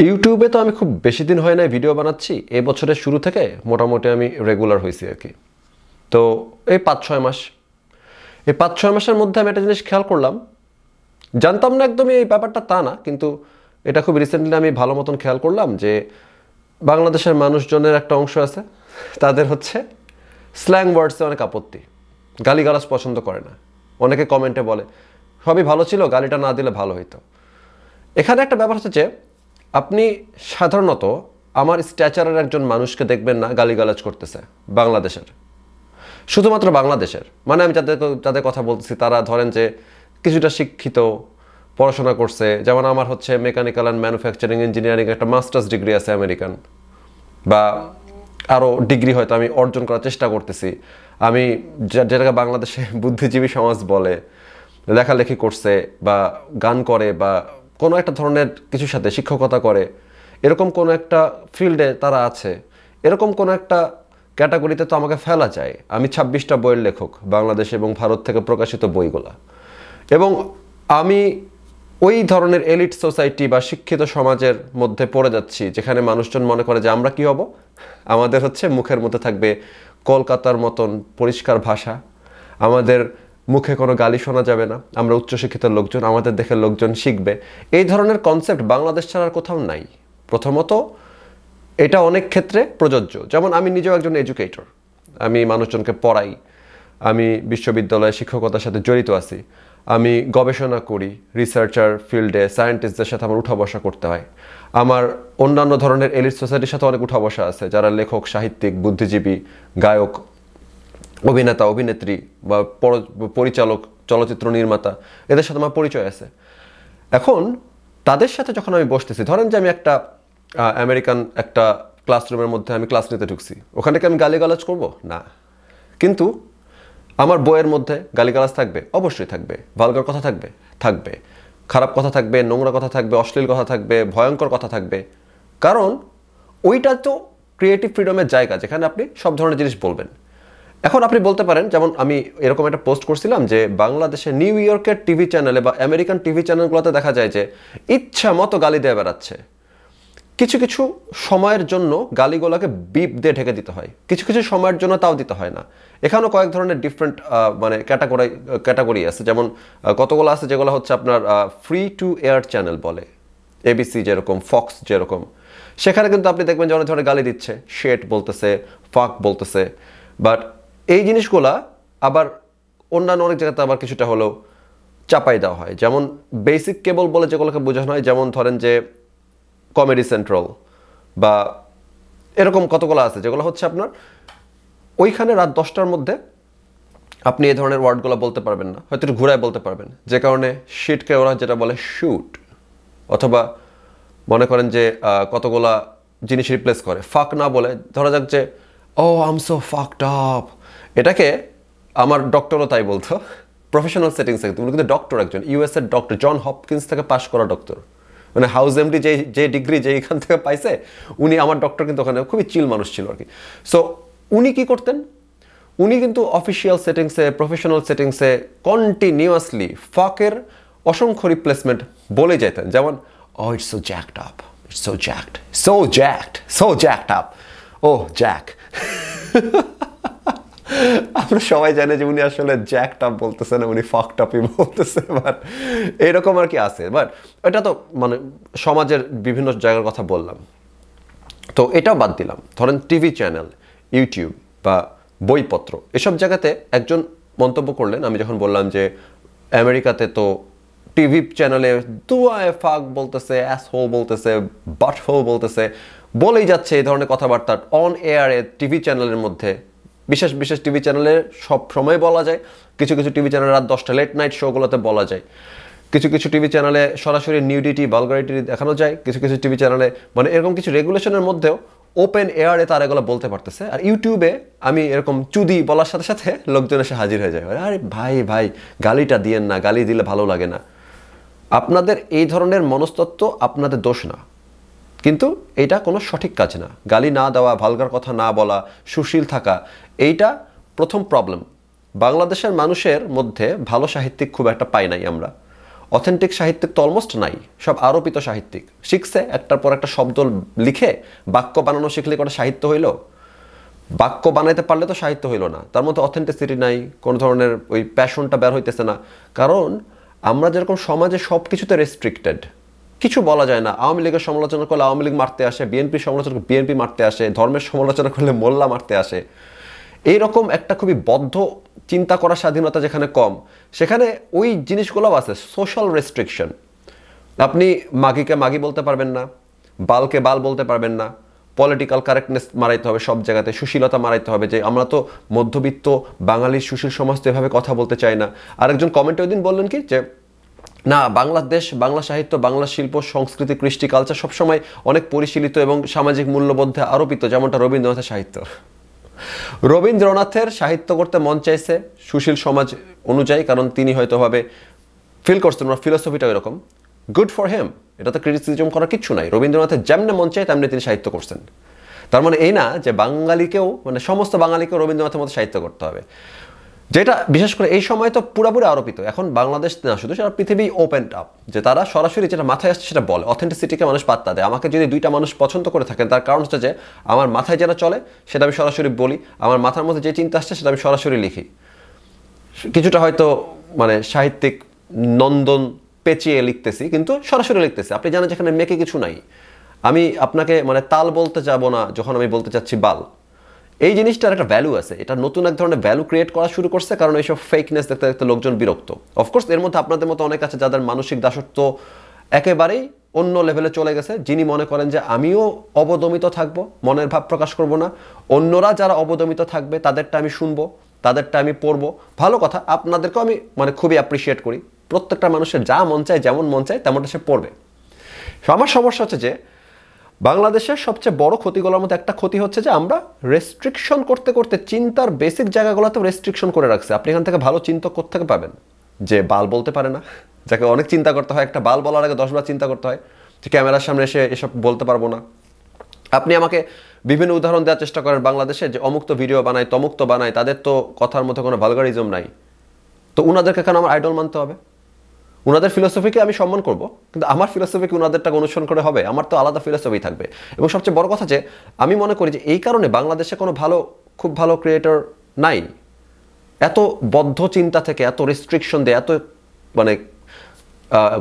ইউটিউবে তো আমি খুব বেশি দিন হয় নাই ভিডিও বানাচ্ছি। এই বছরের শুরু থেকে মোটামুটি আমি রেগুলার হয়েছি আর কি। তো এই ৫-৬ মাস, এই ৫-৬ মাসের মধ্যে আমি একটা জিনিস খেয়াল করলাম, জানতাম না একদমই এই ব্যাপারটা তা না, কিন্তু এটা খুব রিসেন্টলি আমি ভালো মতন খেয়াল করলাম যে বাংলাদেশের মানুষজনের একটা অংশ আছে, তাদের হচ্ছে স্ল্যাং ওয়ার্ডসে অনেক আপত্তি, গালিগালাজ পছন্দ করে না। অনেকে কমেন্টে বলে সবই ভালো ছিল, গালিটা না দিলে ভালো হইতো। এখানে একটা ব্যাপার হচ্ছে যে আপনি সাধারণত আমার স্ট্যাচারের একজন মানুষকে দেখবেন না গালিগালাজ করতেছে বাংলাদেশের, শুধুমাত্র বাংলাদেশের। মানে আমি যাদের কথা বলতেছি তারা ধরেন যে কিছুটা শিক্ষিত, পড়াশোনা করছে। যেমন আমার হচ্ছে মেকানিক্যাল অ্যান্ড ম্যানুফ্যাকচারিং ইঞ্জিনিয়ারিং একটা মাস্টার্স ডিগ্রি আছে আমেরিকান, বা আরও ডিগ্রি হয়তো আমি অর্জন করার চেষ্টা করতেছি। আমি যেটাকে বাংলাদেশে বুদ্ধিজীবী সমাজ বলে, লেখালেখি করছে বা গান করে বা কোনো একটা ধরনের কিছুর সাথে শিক্ষকতা করে, এরকম কোনো একটা ফিল্ডে তারা আছে। এরকম কোনো একটা ক্যাটাগরিতে তো আমাকে ফেলা যায়। আমি ২৬টা বইয়ের লেখক, বাংলাদেশ এবং ভারত থেকে প্রকাশিত বইগুলা। এবং আমি ওই ধরনের এলিট সোসাইটি বা শিক্ষিত সমাজের মধ্যে পড়ে যাচ্ছি, যেখানে মানুষজন মনে করে যে আমরা কি হব, আমাদের হচ্ছে মুখের মধ্যে থাকবে কলকাতার মতন পরিষ্কার ভাষা, আমাদের মুখে কোনো গালি শোনা যাবে না, আমরা উচ্চশিক্ষিত লোকজন, আমাদের দেখে লোকজন শিখবে। এই ধরনের কনসেপ্ট বাংলাদেশ ছাড়া আর কোথাও নাই। প্রথমত এটা অনেক ক্ষেত্রে প্রযোজ্য, যেমন আমি নিজেও একজন এডুকেটর, আমি মানুষজনকে পড়াই, আমি বিশ্ববিদ্যালয়ে শিক্ষকতার সাথে জড়িত আছি, আমি গবেষণা করি, রিসার্চার ফিল্ডে সায়েন্টিস্টদের সাথে আমার উঠা বসা করতে হয়। আমার অন্যান্য ধরনের এলিট সোসাইটির সাথে অনেক উঠা বসা আছে, যারা লেখক, সাহিত্যিক, বুদ্ধিজীবী, গায়ক, অভিনেতা, অভিনেত্রী বা পরিচালক, চলচ্চিত্র নির্মাতা, এদের সাথে আমার পরিচয় আছে। এখন তাদের সাথে যখন আমি বসতেছি, ধরেন যে আমি একটা আমেরিকান একটা ক্লাসরুমের মধ্যে আমি ক্লাস নিতে ঢুকছি, ওখানে কি আমি গালিগালাজ করবো? না। কিন্তু আমার বইয়ের মধ্যে গালিগালাজ থাকবে, অবশ্যই থাকবে। ভালগার কথা থাকবে, থাকবে। খারাপ কথা থাকবে, নোংরা কথা থাকবে, অশ্লীল কথা থাকবে, ভয়ঙ্কর কথা থাকবে। কারণ ওইটা তো ক্রিয়েটিভ ফ্রিডমের জায়গা, যেখানে আপনি সব ধরনের জিনিস বলবেন। এখন আপনি বলতে পারেন, যেমন আমি এরকম একটা পোস্ট করছিলাম যে বাংলাদেশে নিউ ইয়র্কের টিভি চ্যানেলে বা আমেরিকান টিভি চ্যানেলগুলোতে দেখা যায় যে ইচ্ছা মতো গালি দিয়ে বেড়াচ্ছে। কিছু কিছু সময়ের জন্য গালিগুলোকে বিপ দিয়ে ঢেকে দিতে হয়, কিছু কিছু সময়ের জন্য তাও দিতে হয় না। এখানেও কয়েক ধরনের ডিফারেন্ট মানে ক্যাটাগরি আছে। যেমন কতগুলো আছে যেগুলো হচ্ছে আপনার ফ্রি টু এয়ার চ্যানেল বলে, এবিসি যেরকম, ফক্স যেরকম। সেখানে কিন্তু আপনি দেখবেন যে অনেক ধরনের গালি দিচ্ছে, শেট বলতেছে, ফাক বলতেছে। বাট এই জিনিসগুলা আবার অন্যান্য অনেক জায়গাতে আবার কিছুটা হলেও চাপাই দেওয়া হয়। যেমন বেসিক কেবল বলে যেগুলোকে বোঝানো হয়, যেমন ধরেন যে কমেডি সেন্ট্রাল বা এরকম কতগুলো আছে যেগুলো হচ্ছে আপনার ওইখানে রাত 10টার মধ্যে আপনি এই ধরনের ওয়ার্ডগুলো বলতে পারবেন না, হয়তো একটু ঘুরায় বলতে পারবেন, যে কারণে শিটকে ওরা যেটা বলে শুট, অথবা মনে করেন যে কতগুলা জিনিস রিপ্লেস করে। ফাক না বলে ধরা যাক যে ও আম সো ফাকড আপ, এটাকে আমার ডক্টরও তাই বলতো প্রফেশনাল সেটিংস থেকে। উনি কিন্তু ডক্টর, একজন ইউএস এর ডক্টর, জন হপকিন্স থেকে পাশ করা ডক্টর, মানে হাউস এমডি যে ডিগ্রি যেখান থেকে পাইছে উনি। আমার ডক্টর কিন্তু ওখানে খুবই চিল মানুষ ছিল আর কি। সো উনি কি করতেন, উনি কিন্তু অফিসিয়াল সেটিংসে, প্রফেশনাল সেটিংসে কন্টিনিউয়াসলি ফাকের অসংখ্য রিপ্লেসমেন্ট বলে যেতেন। যেমন oh it's so jacked up, it's so jacked, so jacked, so jacked up, oh jack. আমরা সবাই জানি যে উনি আসলে জ্যাকড আপ বলতেছে না, উনি ফাকড আপই বলতেছে। বাট এইরকম আর কি আছে। বাট এটা তো মানে সমাজের বিভিন্ন জায়গার কথা বললাম, তো এটাও বাদ দিলাম। ধরেন টিভি চ্যানেল, ইউটিউব বা বইপত্র, এসব জায়গাতে একজন মন্তব্য করলেন। আমি যখন বললাম যে আমেরিকাতে তো টিভি চ্যানেলে দুয়ায় ফাক বলতেছে, অ্যাসহোল বলতেছে, বাটহোল বলতেছে, বলেই যাচ্ছে এই ধরনের কথাবার্তা অন এয়ারে টিভি চ্যানেলের মধ্যে। বিশেষ বিশেষ টিভি চ্যানেলে সব সময় বলা যায়, কিছু কিছু টিভি চ্যানেলে রাত 10টা লেট নাইট শোগুলোতে বলা যায়, কিছু কিছু টিভি চ্যানেলে সরাসরি নিউডিটি, ভালগারিটি দেখানো যায়, কিছু কিছু টিভি চ্যানেলে মানে এরকম কিছু রেগুলেশনের মধ্যেও ওপেন এয়ারে তারা এগুলো বলতে পারতেছে। আর ইউটিউবে আমি এরকম চুদি বলার সাথে সাথে লোকজন এসে হাজির হয়ে যায়, আরে ভাই ভাই গালিটা দিয়েন না, গালি দিলে ভালো লাগে না। আপনাদের এই ধরনের মনস্তত্ত্ব আপনাদের দোষ না, কিন্তু এইটা কোনো সঠিক কাজ না। গালি না দেওয়া, ভালগার কথা না বলা, সুশীল থাকা, এইটা প্রথম প্রবলেম। বাংলাদেশের মানুষের মধ্যে ভালো সাহিত্যিক খুব একটা পাই নাই আমরা। অথেন্টিক সাহিত্যিক তো অলমোস্ট নাই, সব আরোপিত সাহিত্যিক। শিখছে একটার পর একটা শব্দ লিখে, বাক্য বানানো শিখলে করে সাহিত্য হইল? বাক্য বানাইতে পারলে তো সাহিত্য হইল না। তার মধ্যে অথেন্টিসিটি নাই, কোনো ধরনের ওই প্যাশনটা বের হইতেছে না। কারণ আমরা যেরকম সমাজে সব কিছুতে রেস্ট্রিক্টেড, কিছু বলা যায় না। আওয়ামী লীগের সমালোচনা করলে আওয়ামী লীগ মারতে আসে, বিএনপির সমালোচনা করলে বিএনপি মারতে আসে, ধর্মের সমালোচনা করলে মোল্লা মারতে আসে। এইরকম একটা খুবই বদ্ধ চিন্তা করার স্বাধীনতা যেখানে কম, সেখানে ওই জিনিসগুলো আছে, সোশ্যাল রেস্ট্রিকশন। আপনি মাগিকে মাগি বলতে পারবেন না, বালকে বাল বলতে পারবেন না, পলিটিক্যাল কারেক্টনেস মারাইতে হবে সব জায়গাতে, সুশীলতা মারাইতে হবে, যে আমরা তো মধ্যবিত্ত বাঙালির সুশীল সমাজ তো এভাবে কথা বলতে চাই না। আরেকজন কমেন্টে ওই দিন বললেন কি যে না, বাংলাদেশ, বাংলা সাহিত্য, বাংলা শিল্প, সংস্কৃতি, কৃষ্টি, কালচার সবসময় অনেক পরিশীলিত এবং সামাজিক মূল্যবোধে আরোপিত, যেমনটা রবীন্দ্রনাথের সাহিত্য। রবীন্দ্রনাথের সাহিত্য করতে মন চাইছে সুশীল সমাজ অনুযায়ী, কারণ তিনি হয়তো ভাবে ফিল করছেন ওনার ফিলোসফিটা এরকম। গুড ফর হেম, এটা তো ক্রিটিসিজম করার কিচ্ছু নাই। রবীন্দ্রনাথের যেমনে মন চায় তেমনি তিনি সাহিত্য করছেন। তার মানে এই না যে বাঙালিকেও, মানে সমস্ত বাঙালিকেও রবীন্দ্রনাথের মতো সাহিত্য করতে হবে, যেটা বিশেষ করে এই সময় তো পুরোপুরি আরোপিত। এখন বাংলাদেশ না শুধু, সারা পৃথিবী ওপেন আপ, যে তারা সরাসরি যেটা মাথায় আসছে সেটা বলে। অথেন্টিসিটিকে মানুষ পাত্তা দেয়। আমাকে যদি দুইটা মানুষ পছন্দ করে থাকেন, তার কারণ হচ্ছে যে আমার মাথায় যেটা চলে সেটা আমি সরাসরি বলি, আমার মাথার মধ্যে যে চিন্তা আসছে সেটা আমি সরাসরি লিখি। কিছুটা হয়তো মানে সাহিত্যিক নন্দন পেঁচিয়ে লিখতেছি, কিন্তু সরাসরি লিখতেছি। আপনি জানেন যেখানে মেকে কিছু নাই। আমি আপনাকে মানে তাল বলতে যাব না যখন আমি বলতে চাচ্ছি বাল। এই জিনিসটার একটা ভ্যালু আছে, এটা নতুন এক ধরনের ভ্যালু ক্রিয়েট করা শুরু করছে, কারণ এইসব ফেকনেস দেখতে দেখতে লোকজন বিরক্ত। অফকোর্স এর মধ্যে আপনাদের মতো অনেক আছে যাদের মানসিক দাসত্ব একেবারেই অন্য লেভেলে চলে গেছে, যিনি মনে করেন যে আমিও অবদমিত থাকব, মনের ভাব প্রকাশ করব না, অন্যরা যারা অবদমিত থাকবে তাদেরটা আমি শুনবো, তাদেরটা আমি পড়বো। ভালো কথা, আপনাদেরকেও আমি মানে খুবই অ্যাপ্রিসিয়েট করি। প্রত্যেকটা মানুষের যা মন চায়, যেমন মন চায় তেমনটা সে পড়বে। আমার সমস্যা হচ্ছে যে বাংলাদেশের সবচেয়ে বড় ক্ষতিগুলোর মধ্যে একটা ক্ষতি হচ্ছে যে আমরা রেস্ট্রিকশন করতে করতে চিন্তার বেসিক জায়গাগুলোতে রেস্ট্রিকশন করে রাখছে। আপনি এখান থেকে ভালো চিন্তক কোত্থেকে পাবেন যে বাল বলতে পারে না, যাকে অনেক চিন্তা করতে হয়, একটা বাল বলার আগে 10 বার চিন্তা করতে হয়, যে ক্যামেরার সামনে এসে এসব বলতে পারবো না। আপনি আমাকে বিভিন্ন উদাহরণ দেওয়ার চেষ্টা করেন বাংলাদেশে, যে অমুক তো ভিডিও বানায়, তমুক তো বানায়, তাদের তো কথার মধ্যে কোনো ভালগারিজম নাই, তো উনাদেরকে কেন আমার আইডল মানতে হবে? উনাদের ফিলোসফিকে আমি সম্মান করব, কিন্তু আমার ফিলোসফিকে উনাদেরটাকে অনুসরণ করে হবে? আমার তো আলাদা ফিলোসফি থাকবে। এবং সবচেয়ে বড় কথা যে আমি মনে করি যে এই কারণে বাংলাদেশে কোনো খুব ভালো ক্রিয়েটর নাই। এত বদ্ধ চিন্তা থেকে, এত রেস্ট্রিকশন দিয়ে, এত মানে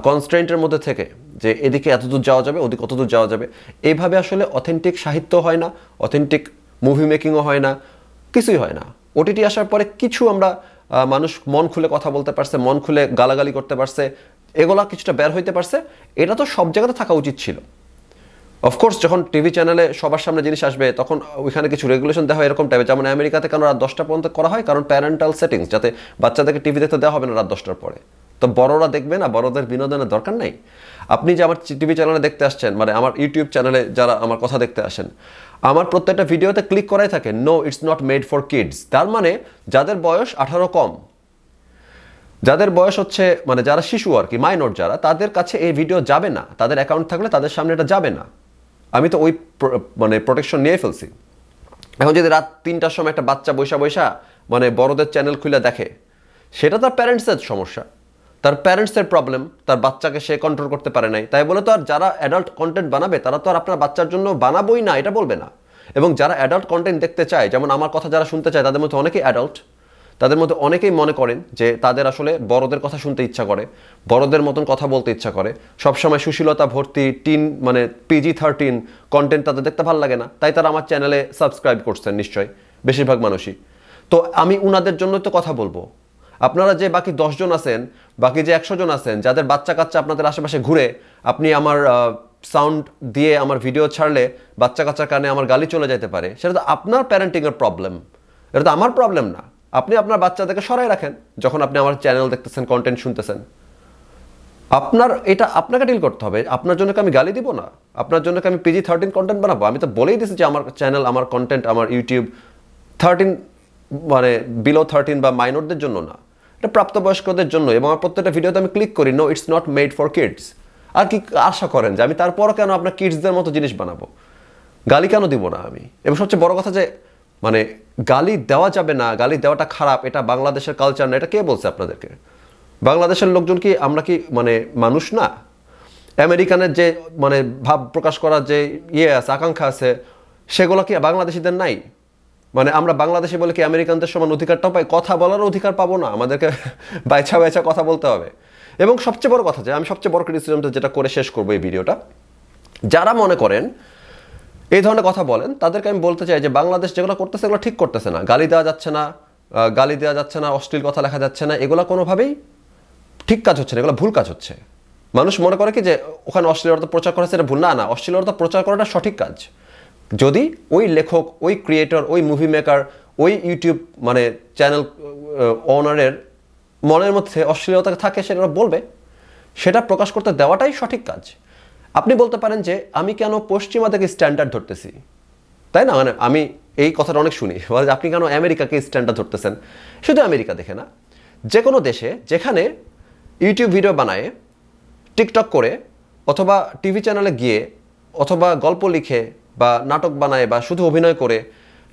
কনস্ট্রেন্টের মধ্যে থেকে, যে এদিকে এতদূর যাওয়া যাবে, ওদিকে অতদূর যাওয়া যাবে, এইভাবে আসলে অথেন্টিক সাহিত্য হয় না, অথেন্টিক মুভি মেকিংও হয় না, কিছুই হয় না। ওটিটি আসার পরে কিছু আমরা মানুষ মন খুলে কথা বলতে পারছে, মন খুলে গালাগালি করতে পারছে, এগুলা কিছুটা বের হইতে পারছে। এটা তো সব জায়গাতে থাকা উচিত ছিল। অফকোর্স যখন টিভি চ্যানেলে সবার সামনে জিনিস আসবে তখন ওইখানে কিছু রেগুলেশন দেওয়া হয় এরকম টাইপের, যেমন আমেরিকাতে কেন রাত 10টা পর্যন্ত করা হয়, কারণ প্যারেন্টাল সেটিংস, যাতে বাচ্চাদেরকে টিভি দেখতে দেওয়া হবে না রাত 10টার পরে। তো বড়রা দেখবে না, বড়দের বিনোদনের দরকার নাই। আপনি যে আমার টিভি চ্যানেলে দেখতে আসছেন, মানে আমার ইউটিউব চ্যানেলে যারা আমার কথা দেখতে আসেন, আমার প্রত্যেকটা ভিডিওতে ক্লিক করাই থাকে no it's not made for kids. তার মানে যাদের বয়স 18 কম, যাদের বয়স হচ্ছে মানে যারা শিশু আর কি, মাইনর যারা, তাদের কাছে এই ভিডিও যাবে না, তাদের অ্যাকাউন্ট থাকলে তাদের সামনে এটা যাবে না। আমি তো ওই মানে প্রোটেকশন নিয়ে ফেলছি। এখন যদি রাত 3টার সময় একটা বাচ্চা বৈশা মানে বড়দের চ্যানেল খুলে দেখে, সেটা তার প্যারেন্টসের সমস্যা, তার প্যারেন্টসের প্রবলেম, তার বাচ্চাকে সে কন্ট্রোল করতে পারে নাই। তাই বলে তো আর যারা অ্যাডাল্ট কন্টেন্ট বানাবে তারা তো আর আপনার বাচ্চার জন্য বানাবোই না এটা বলবে না। এবং যারা অ্যাডাল্ট কন্টেন্ট দেখতে চায়, যেমন আমার কথা যারা শুনতে চায়, তাদের মধ্যে অনেকেই অ্যাডাল্ট, তাদের মধ্যে অনেকেই মনে করেন যে তাদের আসলে বড়দের কথা শুনতে ইচ্ছা করে, বড়দের মতন কথা বলতে ইচ্ছা করে, সবসময় সুশীলতা ভর্তি মানে PG-13 কন্টেন্ট তাদের দেখতে ভালো লাগে না, তাই তারা আমার চ্যানেলে সাবস্ক্রাইব করছেন নিশ্চয়ই, বেশিরভাগ মানুষই। তো আমি উনাদের জন্য তো কথা বলবো। আপনারা যে বাকি 10 জন আছেন, বাকি যে 100 জন আছেন, যাদের বাচ্চা কাচ্চা আপনাদের আশেপাশে ঘুরে, আপনি আমার সাউন্ড দিয়ে আমার ভিডিও ছাড়লে বাচ্চা কাচ্চার কারণে আমার গালি চলে যেতে পারে, সেটা তো আপনার প্যারেন্টিংয়ের প্রবলেম, এটা তো আমার প্রবলেম না। আপনি আপনার বাচ্চাদেরকে সরাই রাখেন যখন আপনি আমার চ্যানেল দেখতেছেন, কন্টেন্ট শুনতেছেন। এটা আপনাকে ডিল করতে হবে। আপনার জন্য আমি গালি দিব না, আপনার জন্য আমি PG-13 কন্টেন্ট বানাবো? আমি তো বলেই দিয়েছি যে আমার চ্যানেল, আমার কন্টেন্ট, আমার ইউটিউব 13 মানে বিলো 13 বা মাইনরদের জন্য না, এটা প্রাপ্তবয়স্কদের জন্য। এবং আমার প্রত্যেকটা ভিডিওতে আমি ক্লিক করি no it's not made for kids. আর কি আশা করেন যে আমি তারপরও কেন আপনার কিডসদের মতো জিনিস বানাবো? গালি কেন দিব না আমি? এবং সবচেয়ে বড় কথা যে মানে গালি দেওয়া যাবে না, গালি দেওয়াটা খারাপ, এটা বাংলাদেশের কালচার না, এটা কে বলছে আপনাদেরকে? বাংলাদেশের লোকজন কি আমরা কি মানে মানুষ না? আমেরিকানের যে মানে ভাব প্রকাশ করার যে আছে, আকাঙ্ক্ষা আছে, সেগুলো কি বাংলাদেশিদের নাই? মানে আমরা বাংলাদেশি বলে কি আমেরিকানদের সমান অধিকারটাও পাই? কথা বলার অধিকার পাবো না? আমাদেরকে বাইছা বাইছা কথা বলতে হবে। এবং সবচেয়ে বড় কথা, যে আমি সবচেয়ে বড় ক্রিটিসিজমটা যেটা করে শেষ করবো এই ভিডিওটা, যারা মনে করেন এই ধরনের কথা বলেন, তাদেরকে আমি বলতে চাই যে বাংলাদেশ যেগুলো করতেছে এগুলো ঠিক করতেছে না। গালি দেওয়া যাচ্ছে না, অশ্লীল কথা লেখা যাচ্ছে না, এগুলো কোনোভাবেই ঠিক কাজ হচ্ছে না, এগুলো ভুল কাজ হচ্ছে। মানুষ মনে করে কি যে ওখানে অশ্লীলতা প্রচার করা সেটা ভুল। না, অশ্লীলতা প্রচার করাটা সঠিক কাজ। যদি ওই লেখক, ওই ক্রিয়েটর, ওই মুভি মেকার, ওই ইউটিউব মানে চ্যানেল ওনারের মনের মধ্যে অশ্লীলতা থাকে, সেটা বলবে, সেটা প্রকাশ করতে দেওয়াটাই সঠিক কাজ। আপনি বলতে পারেন যে আমি কেন পশ্চিমা থেকে স্ট্যান্ডার্ড ধরতেছি, তাই না? মানে আমি এই কথাটা অনেক শুনি, আপনি কেন আমেরিকাকে স্ট্যান্ডার্ড ধরতেছেন? শুধু আমেরিকা দেখে না, যে কোনো দেশে যেখানে ইউটিউব ভিডিও বানায়, টিকটক করে, অথবা টিভি চ্যানেলে গিয়ে, অথবা গল্প লিখে বা নাটক বানায় বা শুধু অভিনয় করে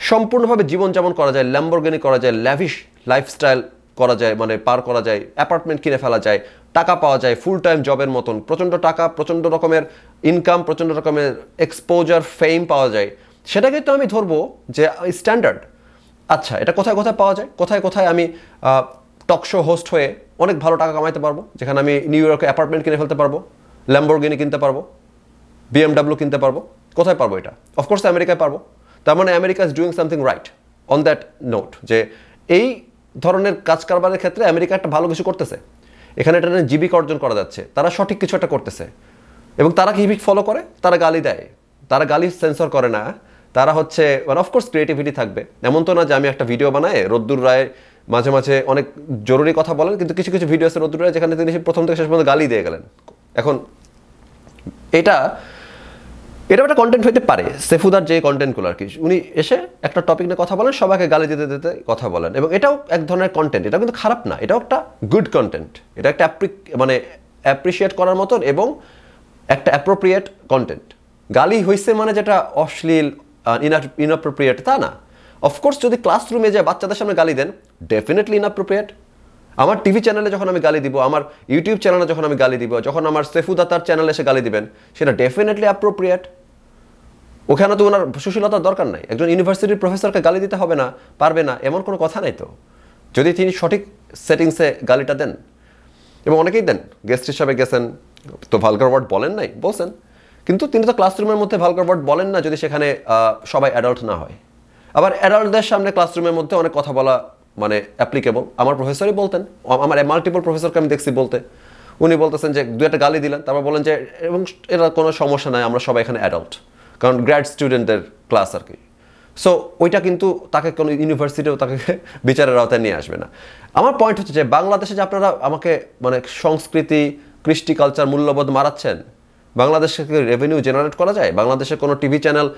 সম্পূর্ণভাবে জীবনযাপন করা যায়, ল্যাম্বরগিনি করা যায়, ল্যাভিশ লাইফস্টাইল করা যায়, মানে পার করা যায়, অ্যাপার্টমেন্ট কিনে ফেলা যায়, টাকা পাওয়া যায় ফুল টাইম জবের মতন, প্রচণ্ড টাকা, প্রচণ্ড রকমের ইনকাম, প্রচণ্ড রকমের এক্সপোজার, ফেম পাওয়া যায়, সেটাকে তো আমি ধরবো যে স্ট্যান্ডার্ড। আচ্ছা, এটা কোথায় কোথায় পাওয়া যায়? কোথায় কোথায় আমি টক শো হোস্ট হয়ে অনেক ভালো টাকা কামাইতে পারবো, যেখানে আমি নিউ ইয়র্কে অ্যাপার্টমেন্ট কিনে ফেলতে পারবো, ল্যাম্বরগিনি কিনতে পারবো, BMW কিনতে পারবো? কোথায় পারবো এটা? অফকোর্স আমেরিকায় পারবো। তার মানে America is doing something right on that note, যে এই ধরনের কাজ কারবারের ক্ষেত্রে আমেরিকা একটা ভালো কিছু করতেছে। এখানে এটা জীবিকা অর্জন করা যাচ্ছে, তারা সঠিক কিছু একটা করতেছে। এবং তারা কি ফলো করে? তারা গালি দেয়, তারা গালি সেন্সর করে না, তারা হচ্ছে মানে অফকোর্স ক্রিয়েটিভিটি থাকবে। এমন তো না যে আমি একটা ভিডিও বানায় রদ্দুর রায় মাঝে মাঝে অনেক জরুরি কথা বলেন, কিন্তু কিছু কিছু ভিডিও আছে রদ্দুর রায় যেখানে তিনি প্রথম থেকে শেষ পর্যন্ত গালি দিয়ে গেলেন। এখন এটা একটা কন্টেন্ট হইতে পারে, সেফুদার যে কন্টেন্টগুলো আর কি, উনি এসে একটা টপিক নিয়ে কথা বলেন, সবাইকে গালি দিতে দিতে কথা বলেন, এবং এটাও এক ধরনের কন্টেন্ট। এটা কিন্তু খারাপ না, এটাও একটা গুড কন্টেন্ট, এটা একটা মানে অ্যাপ্রিসিয়েট করার মতন এবং একটা অ্যাপ্রোপ্রিয়েট কন্টেন্ট। গালি হয়েছে মানে যেটা অশ্লীল, ইনঅ্যাপ্রোপ্রিয়েট তা না। অফকোর্স যদি ক্লাসরুমে যায় বাচ্চাদের সামনে গালি দেন, ডেফিনেটলি ইনঅ্যাপ্রোপ্রিয়েট। আমার টিভি চ্যানেলে যখন আমি গালি দিব, আমার ইউটিউব চ্যানেলে যখন আমি গালি দিব, যখন আমার সেফুদা তার চ্যানেলে এসে গালি দিবেন, সেটা ডেফিনেটলি অ্যাপ্রোপ্রিয়েট। ওখানে তো ওনার সুশীলতার দরকার নাই। একজন ইউনিভার্সিটির প্রফেসরকে গালি দিতে হবে না, পারবে না, এমন কোনো কথা নাই তো, যদি তিনি সঠিক সেটিংসে গালিটা দেন। এবং অনেকেই দেন, গেস্ট হিসাবে গেছেন তো ভালগার ওয়ার্ড বলেন নাই, বলছেন, কিন্তু তিনি তো ক্লাসরুমের মধ্যে ভালগার ওয়ার্ড বলেন না যদি সেখানে সবাই অ্যাডাল্ট না হয়। আবার অ্যাডাল্টদের সামনে ক্লাসরুমের মধ্যে অনেক কথা বলা মানে অ্যাপ্লিকেবল। আমার প্রফেসরই বলতেন, আমার মাল্টিপল প্রফেসরকে আমি দেখছি বলতে, উনি বলতেছেন যে দু একটা গালি দিলেন, তারপর বলেন যে এবং এটা কোনো সমস্যা নাই, আমরা সবাই এখানে অ্যাডাল্ট, কারণ গ্র্যাড স্টুডেন্টদের ক্লাস আর কি। সো ওইটা কিন্তু তাকে কোনো ইউনিভার্সিটিও তাকে বিচারের আওতায় নিয়ে আসবে না। আমার পয়েন্ট হচ্ছে যে বাংলাদেশে যে আপনারা আমাকে মানে সংস্কৃতি, কৃষ্টি, কালচার, মূল্যবোধ মারাচ্ছেন, বাংলাদেশে রেভিনিউ জেনারেট করা যায়? বাংলাদেশে কোনো টিভি চ্যানেল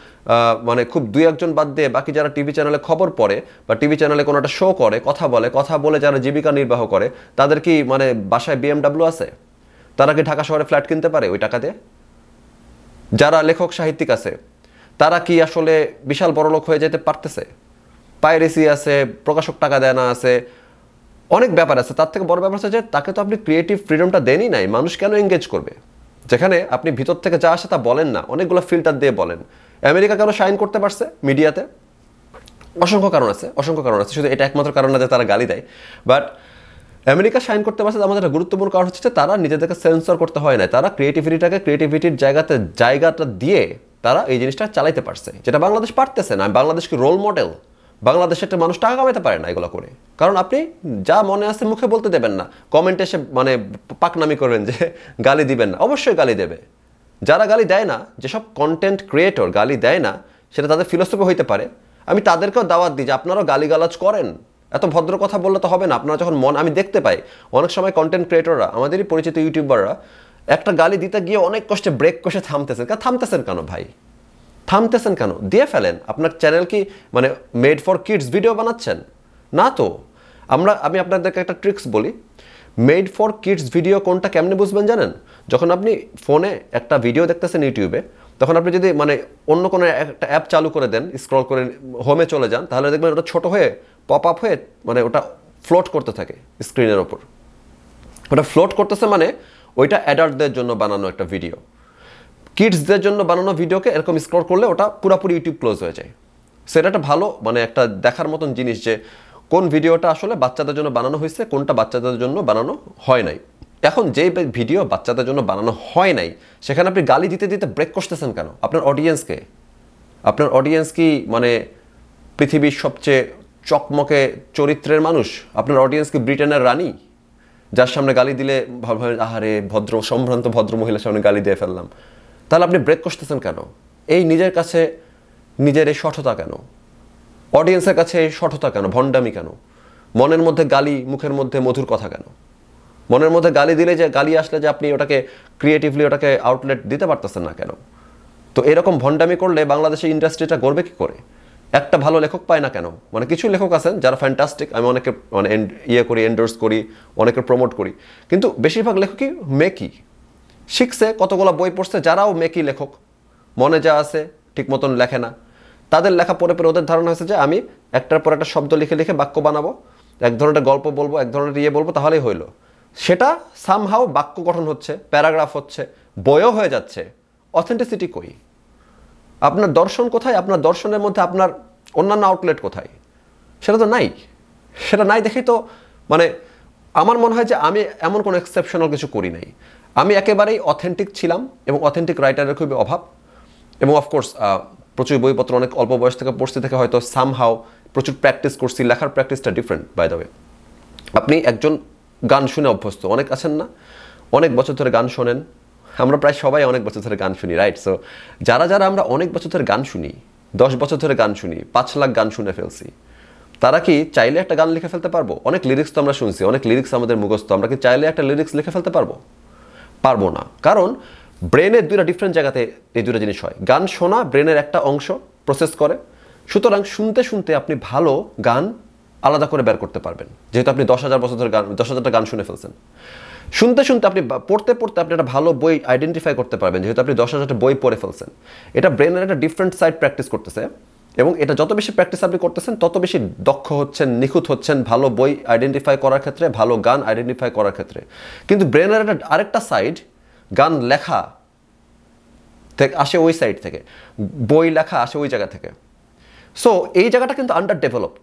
মানে খুব দুই একজন বাদ দিয়ে বাকি যারা টিভি চ্যানেলে খবর পড়ে বা টিভি চ্যানেলে কোনো একটা শো করে, কথা বলে যারা জীবিকা নির্বাহ করে, তাদের কি মানে বাসায় BMW আছে? তারা কি ঢাকা শহরে ফ্ল্যাট কিনতে পারে ওই টাকা দিয়ে? যারা লেখক সাহিত্যিক আছে, তারা কি আসলে বিশাল বড়লোক হয়ে যেতে পারতেছে? পাইরেসি আছে, প্রকাশক টাকা দেয় না আছে, অনেক ব্যাপার আছে। তার থেকে বড় ব্যাপার হচ্ছে যে তাকে তো আপনি ক্রিয়েটিভ ফ্রিডমটা দেনই নাই। মানুষ কেন এঙ্গেজ করবে যেখানে আপনি ভিতর থেকে যা আসে তা বলেন না, অনেকগুলো ফিল্টার দিয়ে বলেন? আমেরিকা কেন শাইন করতে পারছে মিডিয়াতে? অসংখ্য কারণ আছে, শুধু এটা একমাত্র কারণ না যে তারা গালি দেয়। বাট আমেরিকা শাইন করতে পারছে, আমাদের একটা গুরুত্বপূর্ণ কারণ হচ্ছে যে তারা নিজেদেরকে সেন্সর করতে হয় না, তারা ক্রিয়েটিভিটির জায়গাটা দিয়ে তারা এই জিনিসটা চালাইতে পারছে, যেটা বাংলাদেশ পারতেছে না। বাংলাদেশকে রোল মডেল, বাংলাদেশের একটা মানুষ টাকা কামাইতে পারে না এগুলো করে, কারণ আপনি যা মনে আছে মুখে বলতে দেবেন না, কমেন্টে এসে মানে পাকনামি করবেন যে গালি দিবেন না। অবশ্যই গালি দেবে। যারা গালি দেয় না, যেসব কন্টেন্ট ক্রিয়েটর গালি দেয় না, সেটা তাদের ফিলোসফি হইতে পারে, আমি তাদেরকেও দাওয়াত দিই যে আপনারাও গালিগালাজ করেন, এত ভদ্র কথা বললে তো হবে না। আপনারা যখন আমি দেখতে পাই অনেক সময় কন্টেন্ট ক্রিয়েটররা, আমাদেরই পরিচিত ইউটিউবাররা একটা গালি দিতে গিয়ে অনেক কষ্টে ব্রেক কষে থামতেছেন কেন ভাই? থামতেছেন কেন? দিয়ে ফেলেন। আপনার চ্যানেল কি মানে মেড ফর কিডস ভিডিও বানাচ্ছেন? না তো। আমি আপনাদেরকে একটা ট্রিক্স বলি, মেড ফর কিডস ভিডিও কোনটা কেমনে বুঝবেন জানেন? যখন আপনি ফোনে একটা ভিডিও দেখতেছেন ইউটিউবে, তখন আপনি যদি মানে অন্য কোনো একটা অ্যাপ চালু করে দেন, স্ক্রল করে হোমে চলে যান, তাহলে দেখবেন ওটা ছোট হয়ে পপ আপ হয়ে মানে ওটা ফ্লোট করতে থাকে স্ক্রিনের ওপর। ওটা ফ্লোট করতেছে মানে ওইটা অ্যাডাল্টদের জন্য বানানো একটা ভিডিও। কিডসদের জন্য বানানো ভিডিওকে এরকম স্ক্রল করলে ওটা পুরোপুরি ইউটিউব ক্লোজ হয়ে যায়। সেটা একটা ভালো মানে একটা দেখার মতন জিনিস যে কোন ভিডিওটা আসলে বাচ্চাদের জন্য বানানো হয়েছে, কোনটা বাচ্চাদের জন্য বানানো হয় নাই। এখন যে ভিডিও বাচ্চাদের জন্য বানানো হয় নাই সেখানে আপনি গালি দিতে দিতে ব্রেক করতেছেন কেন? আপনার অডিয়েন্সকে, আপনার অডিয়েন্স কি মানে পৃথিবীর সবচেয়ে চকমকে চরিত্রের মানুষ? আপনার অডিয়েন্স কি ব্রিটেনের রানী যার সামনে গালি দিলে ভাবেন আহারে ভদ্র সম্ভ্রান্ত ভদ্র মহিলার সামনে গালি দিয়ে ফেললাম? তাহলে আপনি ব্রেক করতেছেন কেন? এই নিজের কাছে নিজের এই শঠতা কেন? অডিয়েন্সের কাছে এই শঠতা কেন? ভণ্ডামি কেন? মনের মধ্যে গালি, মুখের মধ্যে মধুর কথা কেন? মনের মধ্যে গালি দিলে যে গালি আসলে যে আপনি ওটাকে ক্রিয়েটিভলি ওটাকে আউটলেট দিতে পারতেছেন না কেন? তো এরকম ভণ্ডামি করলে বাংলাদেশের ইন্ডাস্ট্রিটা গড়বে কি করে? একটা ভালো লেখক পায় না কেন? মানে কিছু লেখক আছেন যারা ফ্যান্টাস্টিক, আমি অনেকে মানে করি, এন্ডোর্স করি, অনেকে প্রমোট করি, কিন্তু বেশিরভাগ লেখকই মেকি, শিখছে, কতগুলো বই পড়ছে, যারাও মেকি লেখক, মনে যা আছে ঠিক মতন লেখে না। তাদের লেখা পড়ে পড়ে ওদের ধারণা হয়েছে যে আমি একটার পর একটা শব্দ লিখে লিখে বাক্য বানাবো, এক ধরনের গল্প বলবো, এক ধরনের বলবো, তাহলেই হইলো। সেটা সামহাও বাক্য গঠন হচ্ছে, প্যারাগ্রাফ হচ্ছে, বইও হয়ে যাচ্ছে। অথেন্টিসিটি কই? আপনার দর্শন কোথায়? আপনার দর্শনের মধ্যে আপনার অন্যান্য আউটলেট কোথায়? সেটা তো নাই। সেটা নাই দেখেই তো মানে আমার মনে হয় যে আমি এমন কোনো এক্সেপশনাল কিছু করি নাই। আমি একেবারেই অথেন্টিক ছিলাম এবং অথেন্টিক রাইটারের খুবই অভাব। এবং অফকোর্স প্রচুর বইপত্র অনেক অল্প বয়স থেকে পড়ছি থেকে হয়তো সামহাও প্রচুর প্র্যাকটিস করছি। লেখার প্র্যাকটিসটা ডিফারেন্ট বাই দ্য ওয়ে। আপনি একজন গান শুনে অভ্যস্ত, অনেক আছেন না অনেক বছর ধরে গান শোনেন? আমরা প্রায় সবাই অনেক বছর ধরে গান শুনি, রাইট? সো যারা যারা আমরা অনেক বছর ধরে গান শুনি, 10 বছর ধরে গান শুনি, 5 লাখ গান শুনে ফেলছি, তারা কি চাইলে একটা গান লিখে ফেলতে পারবো? অনেক লিরিক্স তো আমরা শুনছি, অনেক লিরিক্স আমাদের মুখস্থ, আমরা কি চাইলে একটা লিরিক্স লিখে ফেলতে পারবো? পারবো না। কারণ ব্রেনের দুইটা ডিফারেন্ট জায়গাতে এই দুটো জিনিস হয়। গান শোনা ব্রেনের একটা অংশ প্রসেস করে, সুতরাং শুনতে শুনতে আপনি ভালো গান আলাদা করে বের করতে পারবেন, যেহেতু আপনি 10,000 বছর ধরে 10,000টা গান শুনে ফেলছেন। শুনতে শুনতে আপনি পড়তে পড়তে আপনি একটা ভালো বই আইডেন্টিফাই করতে পারবেন, যেহেতু আপনি 10,000টা বই পড়ে ফেলছেন। এটা ব্রেনের একটা ডিফারেন্ট সাইড প্র্যাকটিস করতেছে, এবং এটা যত বেশি প্র্যাকটিস আপনি করতেছেন তত বেশি দক্ষ হচ্ছেন, নিখুঁত হচ্ছেন ভালো বই আইডেন্টিফাই করার ক্ষেত্রে, ভালো গান আইডেন্টিফাই করার ক্ষেত্রে। কিন্তু ব্রেনের একটা আরেকটা সাইড, গান লেখা থেকে আসে ওই সাইড থেকে, বই লেখা আসে ওই জায়গা থেকে। সো এই জায়গাটা কিন্তু আন্ডার ডেভেলপড।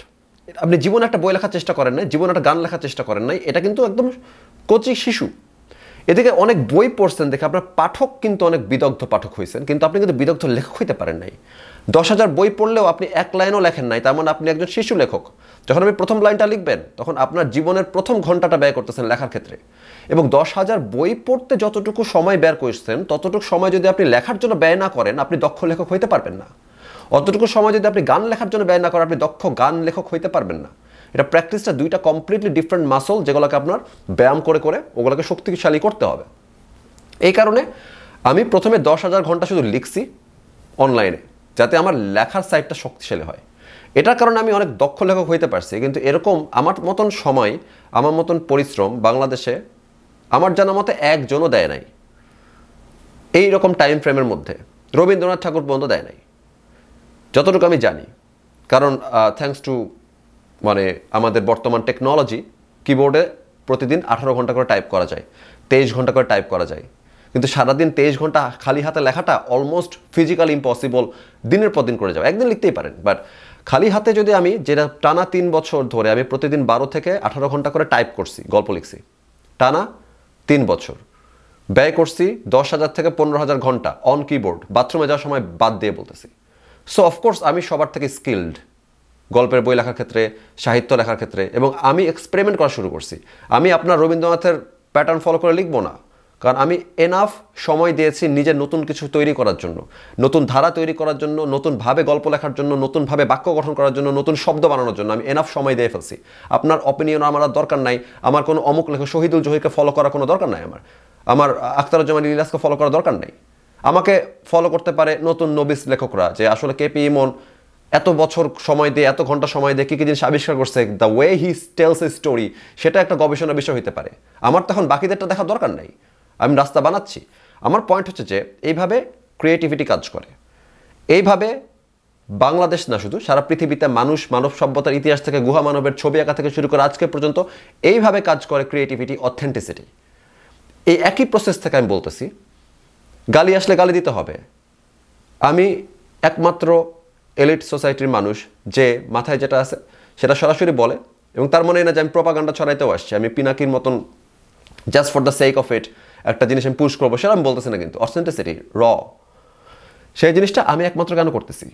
আপনি জীবনে একটা বই লেখার চেষ্টা করেন নাই, জীবনে একটা গান লেখার চেষ্টা করেন নাই, এটা কিন্তু একদম কচি শিশু। এদিকে অনেক বই পড়ছেন দেখে আপনার পাঠক কিন্তু অনেক বিদগ্ধ পাঠক হয়েছেন, কিন্তু আপনি কিন্তু বিদগ্ধ লেখক হইতে পারেন নাই। 10,000 বই পড়লেও আপনি এক লাইনও লেখেন নাই, তার মানে আপনি একজন শিশু লেখক। যখন আপনি প্রথম লাইনটা লিখবেন তখন আপনার জীবনের প্রথম ঘন্টাটা ব্যয় করতেছেন লেখার ক্ষেত্রে, এবং 10,000 বই পড়তে যতটুকু সময় ব্যয় করছেন ততটুকু সময় যদি আপনি লেখার জন্য ব্যয় না করেন, আপনি দক্ষ লেখক হইতে পারবেন না। অতটুকু সময় যদি আপনি গান লেখার জন্য ব্যয় না করেন, আপনি দক্ষ গান লেখক হইতে পারবেন না। এটা প্র্যাকটিসটা দুইটা কমপ্লিটলি ডিফারেন্ট মাসল, যেগুলোকে আপনার ব্যায়াম করে করে ওগুলোকে শক্তিশালী করতে হবে। এই কারণে আমি প্রথমে 10,000 ঘন্টা শুধু লিখছি অনলাইনে, যাতে আমার লেখার সাইডটা শক্তিশালী হয়। এটার কারণে আমি অনেক দক্ষ লেখক হইতে পারছি। কিন্তু এরকম আমার মতন সময়, আমার মতন পরিশ্রম বাংলাদেশে আমার জানা মতে একজনও দেয় নাই এই রকম টাইম ফ্রেমের মধ্যে। রবীন্দ্রনাথ ঠাকুর পর্যন্ত দেয় নাই যতটুকু আমি জানি। কারণ থ্যাঙ্কস টু মানে আমাদের বর্তমান টেকনোলজি, কিবোর্ডে প্রতিদিন 18 ঘন্টা করে টাইপ করা যায়, 23 ঘন্টা করে টাইপ করা যায়। কিন্তু সারাদিন 23 ঘন্টা খালি হাতে লেখাটা অলমোস্ট ফিজিক্যালি ইম্পসিবল। দিনের পর দিন করে যাও, একদিন লিখতেই পারেন, বাট খালি হাতে যদি আমি যেটা টানা 3 বছর ধরে আমি প্রতিদিন 12 থেকে 18 ঘন্টা করে টাইপ করছি, গল্প লিখছি, টানা 3 বছর ব্যয় করছি 10,000 থেকে 15,000 ঘন্টা অন কিবোর্ড, বাথরুমে যাওয়ার সময় বাদ দিয়ে বলতেছি। সো অফকোর্স আমি সবার থেকে স্কিলড গল্পের বই লেখার ক্ষেত্রে, সাহিত্য লেখার ক্ষেত্রে, এবং আমি এক্সপেরিমেন্ট করা শুরু করছি। আমি আপনার রবীন্দ্রনাথের প্যাটার্ন ফলো করে লিখবো না, কারণ আমি এনাফ সময় দিয়েছি নিজের নতুন কিছু তৈরি করার জন্য, নতুন ধারা তৈরি করার জন্য, নতুনভাবে গল্প লেখার জন্য, নতুনভাবে বাক্য গঠন করার জন্য, নতুন শব্দ বানানোর জন্য আমি এনাফ সময় দিয়ে ফেলছি। আপনার অপিনিয়ন আমার দরকার নাই, আমার কোনো অমুক লেখক শহীদুল জহিরকে ফলো করার কোনো দরকার নাই, আমার আখতারুজ্জামান ইলিয়াসকে ফলো করার দরকার নাই। আমাকে ফলো করতে পারে নতুন নবিস লেখকরা, যে আসলে কেপি ইমন এত বছর সময় দিয়ে, এত ঘন্টা সময় দিয়ে কী কী জিনিস আবিষ্কার করছে, the way he tells a story, সেটা একটা গবেষণার বিষয় হতে পারে। আমার তখন বাকিদেরটা দেখার দরকার নাই, আমি রাস্তা বানাচ্ছি। আমার পয়েন্ট হচ্ছে যে এইভাবে ক্রিয়েটিভিটি কাজ করে, এইভাবে বাংলাদেশ না শুধু সারা পৃথিবীতে মানুষ, মানব সভ্যতার ইতিহাস থেকে গুহা মানবের ছবি আঁকা থেকে শুরু করে আজকে পর্যন্ত এইভাবে কাজ করে ক্রিয়েটিভিটি, অথেন্টিসিটি। এই একই প্রসেস থেকে আমি বলতেছি, গালি আসলে গালি দিতে হবে। আমি একমাত্র এলিট সোসাইটির মানুষ যে মাথায় যেটা আছে সেটা সরাসরি বলে, এবং তার মনে না যে আমি প্রপাগান্ডা ছড়াইতেও আসছি, আমি পিনাকির মতন just for the sake of it একটা জিনিস আমি পুশ করবো, সেটা আমি বলতেছি না। কিন্তু অথেন্টিসিটি সেই জিনিসটা আমি একমাত্র কেন করতেছি,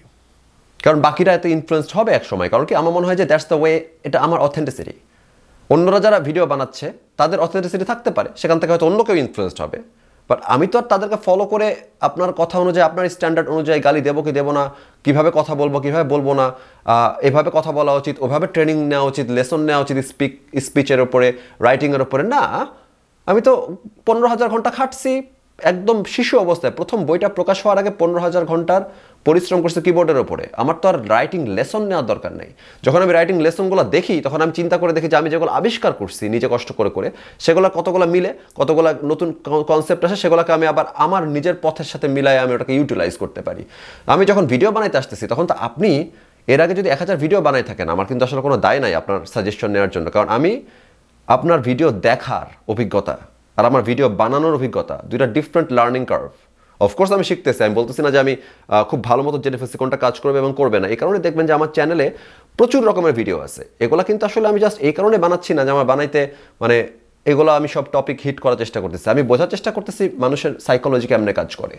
কারণ বাকিরা এত ইনফ্লুয়েন্সড হবে এক সময়। কারণ কি, আমার মনে হয় যে দ্যাটস দ্য ওয়ে, এটা আমার অথেন্টিসিটি। অন্যরা যারা ভিডিও বানাচ্ছে তাদের অথেন্টিসিটি থাকতে পারে, সেখান থেকে হয়তো অন্য কেউ ইনফ্লুয়েসড হবে, বাট আমি তো আর তাদেরকে ফলো করে আপনার কথা অনুযায়ী, আপনার স্ট্যান্ডার্ড অনুযায়ী গালি দেবো কি দেবো না, কীভাবে কথা বলবো কীভাবে বলবো না, এভাবে কথা বলা উচিত, ওভাবে ট্রেনিং নেওয়া উচিত, লেসন নেওয়া উচিত স্পিচের ওপরে, রাইটিংয়ের ওপরে না। আমি তো 15,000 ঘন্টা খাটছি একদম শিশু অবস্থায়। প্রথম বইটা প্রকাশ হওয়ার আগে 15,000 ঘন্টার পরিশ্রম করছে কিবোর্ডের ওপরে। আমার তো আর রাইটিং লেসন নেওয়ার দরকার নেই। যখন আমি রাইটিং লেসনগুলো দেখি তখন আমি চিন্তা করে দেখি যে আমি যেগুলো আবিষ্কার করছি নিজে কষ্ট করে করে, সেগুলো কতগুলো মিলে, কতগুলো নতুন কনসেপ্ট আসে, সেগুলোকে আমি আবার আমার নিজের পথের সাথে মিলাই আমি ওটাকে ইউটিলাইজ করতে পারি। আমি যখন ভিডিও বানাইতে আসতেছি তখন তো আপনি এর আগে যদি 1000 ভিডিও বানাই থাকেন, আমার কিন্তু আসলে কোনো দায় নাই আপনার সাজেশন নেওয়ার জন্য, কারণ আমি আপনার ভিডিও দেখার অভিজ্ঞতা আর আমার ভিডিও বানানোর অভিজ্ঞতা দুইটা ডিফারেন্ট লার্নিং কার্ভ। অফকোর্স আমি শিখতেছি, আমি বলতেছি না যে আমি খুব ভালো মতো জেনে ফেলছি কোনটা কাজ করবে এবং করবে না। এই কারণে দেখবেন যে আমার চ্যানেলে প্রচুর রকমের ভিডিও আছে। এগুলো কিন্তু আসলে আমি জাস্ট এই কারণে বানাচ্ছি না যে আমার বানাইতে মানে এগুলো আমি সব টপিক হিট করার চেষ্টা করতেছি। আমি বোঝার চেষ্টা করতেছি মানুষের সাইকোলজি কেমনে কাজ করে,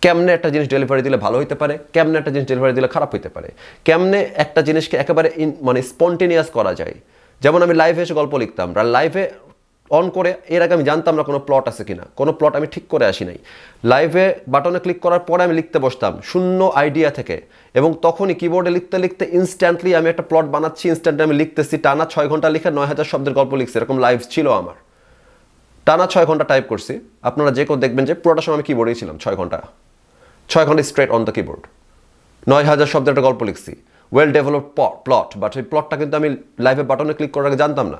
কেমনে একটা জিনিস ডেলিভারি দিলে ভালো হতে পারে, কেমনে একটা জিনিস ডেলিভারি দিলে খারাপ হতে পারে, কেমনে একটা জিনিসকে একেবারে মানে স্পন্টেনিয়াস করা যায়। যেমন আমি লাইভে এসে গল্প লিখতাম, লাইভে অন করে এর আগে আমি জানতাম না কোনো প্লট আছে কিনা, কোনো প্লট আমি ঠিক করে আসি নাই। লাইভে বাটনে ক্লিক করার পরে আমি লিখতে বসতাম শূন্য আইডিয়া থেকে, এবং তখনই কিবোর্ডে লিখতে লিখতে ইনস্ট্যান্টলি আমি একটা প্লট বানাচ্ছি, ইনস্ট্যান্টলি আমি লিখতেছি। টানা 6 ঘন্টা লিখে 9,000 শব্দের গল্প লিখছি, এরকম লাইভ ছিল আমার। টানা 6 ঘন্টা টাইপ করছি। আপনারা যে কেউ দেখবেন যে পুরোটা সময় আমি কিবোর্ডেই ছিলাম, 6 ঘন্টা স্ট্রেট অন দ্য কিবোর্ড, 9,000 শব্দের একটা গল্প লিখছি, ওয়েল ডেভেলপড প্লট। বাট সেই প্লটটা কিন্তু আমি লাইভে বাটনে ক্লিক করার আগে জানতাম না।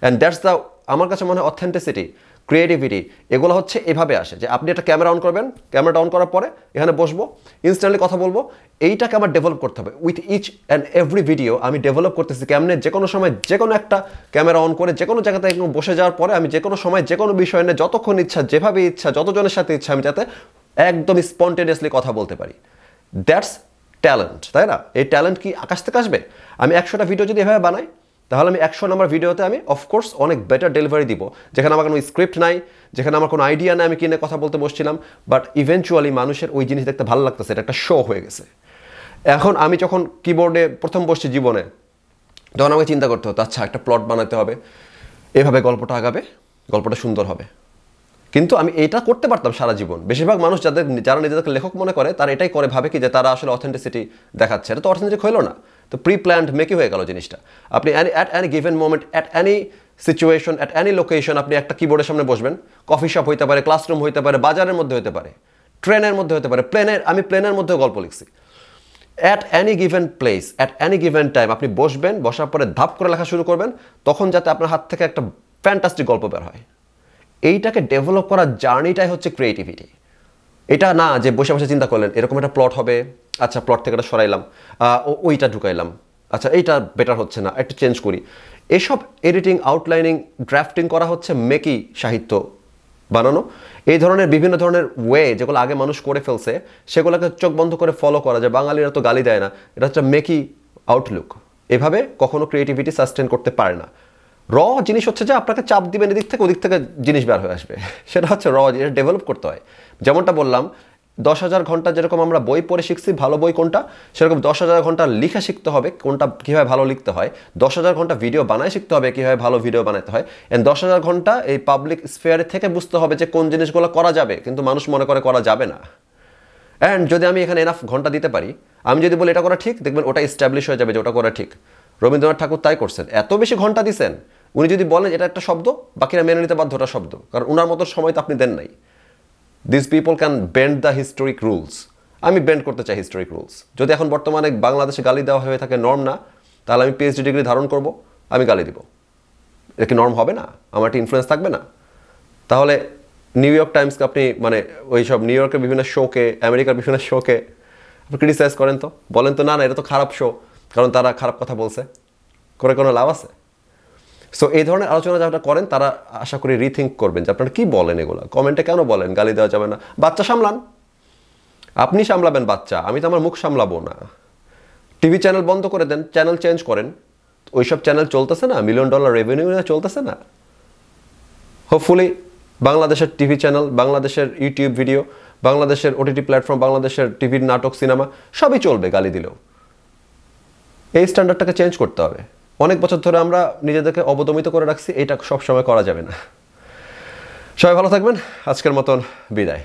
অ্যান্ড দ্যাটস দ্য, আমার কাছে মনে হয় অথেন্টিসিটি, ক্রিয়েটিভিটি এগুলো হচ্ছে এভাবে আসে যে আপনি একটা ক্যামেরা অন করবেন, ক্যামেরাটা অন করার পরে এখানে বসবো, ইনস্ট্যান্টলি কথা বলবো। এইটাকে আমার ডেভেলপ করতে হবে with each and every video. আমি ডেভেলপ করতেছি কেমনে যে কোনো সময় যে কোনো একটা ক্যামেরা অন করে যে কোনো জায়গাতে বসে যাওয়ার পরে আমি যে কোনো সময় যে কোনো বিষয় নিয়ে যতক্ষণ ইচ্ছা, যেভাবে ইচ্ছা, যতজনের সাথে ইচ্ছা আমি যাতে একদম স্পন্টেনিয়াসলি কথা বলতে পারি। দ্যাটস ট্যালেন্ট, তাই না? এই ট্যালেন্ট কি আকাশ থেকে আসবে? আমি 100টা ভিডিও যদি এভাবে বানাই তাহলে আমি 100 নম্বর ভিডিওতে আমি অফকোর্স অনেক বেটার ডেলিভারি দিব, যেখানে আমার কোনো স্ক্রিপ্ট নাই, যেখানে আমার কোনো আইডিয়া নাই, আমি কিনে কথা বলতে বসছিলাম, বাট ইভেনচুয়ালি মানুষের ওই জিনিস দেখতে ভালো লাগতেছে, এটা একটা শো হয়ে গেছে। এখন আমি যখন কিবোর্ডে প্রথম বসছি জীবনে, তখন আমাকে চিন্তা করতে হতো আচ্ছা একটা প্লট বানাতে হবে, এভাবে গল্পটা আগাবে, গল্পটা সুন্দর হবে। কিন্তু আমি এটা করতে পারতাম সারা জীবন। বেশিরভাগ মানুষ যারা নিজেদেরকে লেখক মনে করে তারা এটাই করে, ভাবে কি যে তারা আসলে অথেন্টিসিটি দেখাচ্ছে। এটা তো অথেন্টিক হইল না, তো প্রি প্ল্যান্ড মেকি হয়ে গেল জিনিসটা। আপনি at any given moment, at any situation, at any location আপনি একটা কিবোর্ডের সামনে বসবেন। কফি শপ হইতে পারে, ক্লাসরুম হইতে পারে, বাজারের মধ্যে হতে পারে, ট্রেনের মধ্যে হতে পারে, আমি প্লেনের মধ্যেও গল্প লিখছি। At any given place, at any given time আপনি বসবেন, বসার পরে ধাপ করে লেখা শুরু করবেন, তখন যাতে আপনার হাত থেকে একটা ফ্যান্টাস্টিক গল্প বের হয়। এইটাকে ডেভেলপ করার জার্নিটাই হচ্ছে ক্রিয়েটিভিটি। এটা না যে বসে বসে চিন্তা করলেন এরকম একটা প্লট হবে, আচ্ছা প্লট থেকে এটা সরাইলাম, ওইটা ঢুকাইলাম, আচ্ছা এইটা বেটার হচ্ছে না, একটু চেঞ্জ করি। এসব এডিটিং, আউটলাইনিং, ড্রাফটিং করা হচ্ছে মেকি সাহিত্য বানানো। এই ধরনের বিভিন্ন ধরনের ওয়ে যেগুলো আগে মানুষ করে ফেলছে সেগুলোকে চোখ বন্ধ করে ফলো করা যায়। বাঙালিরা তো গালি দেয় না, এটা হচ্ছে মেকি আউটলুক। এভাবে কখনো ক্রিয়েটিভিটি সাস্টেন করতে পারে না। র জিনিস হচ্ছে যে আপনাকে চাপ দিবেন এদিক থেকে ওদিক থেকে জিনিস বের হয়ে আসবে, সেটা হচ্ছে র। এটা ডেভেলপ করতে হয়। যেমনটা বললাম 10,000 ঘন্টা যেরকম আমরা বই পড়ে শিখছি ভালো বই কোনটা, সেরকম 10,000 ঘন্টা লিখা শিখতে হবে কোনটা, কীভাবে ভালো লিখতে হয়। 10,000 ঘন্টা ভিডিও বানায় শিখতে হবে কীভাবে ভালো ভিডিও বানাতে হয়। অ্যান্ড 10,000 ঘন্টা এই পাবলিক স্ফিয়ারে থেকে বুঝতে হবে যে কোন জিনিসগুলো করা যাবে কিন্তু মানুষ মনে করে করা যাবে না। অ্যান্ড যদি আমি এখানে এনাফ ঘন্টা দিতে পারি, আমি যদি বলি এটা করা ঠিক, দেখবেন ওটা এস্টাবলিশ হয়ে যাবে যে ওটা করা ঠিক। রবীন্দ্রনাথ ঠাকুর তাই করছেন, এত বেশি ঘন্টা দিছেন। উনি যদি বলেন এটা একটা শব্দ, বাকিরা মেনে নিতে বাধ্য ওটা শব্দ, কারণ ওনার মতো সময় তো আপনি দেন নাই। This people can bend the historic rules. আমি বেন্ড করতে চাই হিস্টোরিক রুলস। যদি এখন বর্তমানে বাংলাদেশে গালি দেওয়া হয়ে থাকে নর্ম না, তাহলে আমি পিএইচডি ডিগ্রি ধারণ করব, আমি গালি দিব। এটা কি নর্ম হবে না? আমার একটা ইনফ্লুয়েন্স থাকবে না? তাহলে নিউ ইয়র্ক টাইমসকে আপনি মানে ওই সব নিউ ইয়র্কের বিভিন্ন শোকে, আমেরিকার বিভিন্ন শোকে আপনি ক্রিটিসাইজ করেন তো, বলেন তো না না এটা তো খারাপ শো, কারণ তারা খারাপ কথা বলছে, করে কোনো লাভ আছে? সো এই ধরনের আলোচনা যারা করেন তারা আশা করি রিথিঙ্ক করবেন যে আপনারা কী বলেন এগুলো, কমেন্টে কেন বলেন গালি দেওয়া যাবে না। বাচ্চা সামলান, আপনি সামলাবেন বাচ্চা, আমি তো আমার মুখ সামলাবো না। টিভি চ্যানেল বন্ধ করে দেন, চ্যানেল চেঞ্জ করেন, ওইসব চ্যানেল চলতেছে না, $1 মিলিয়ন রেভিনিউ চলতেছে না। হোপফুলি বাংলাদেশের টিভি চ্যানেল, বাংলাদেশের ইউটিউব ভিডিও, বাংলাদেশের ওটিটি প্ল্যাটফর্ম, বাংলাদেশের টিভির নাটক সিনেমা সবই চলবে গালি দিলেও। এই স্ট্যান্ডার্ডটাকে চেঞ্জ করতে হবে। অনেক বছর ধরে আমরা নিজেদেরকে অবদমিত করে রাখছি, এটা সবসময় করা যাবে না। সবাই ভালো থাকবেন, আজকের মতন বিদায়।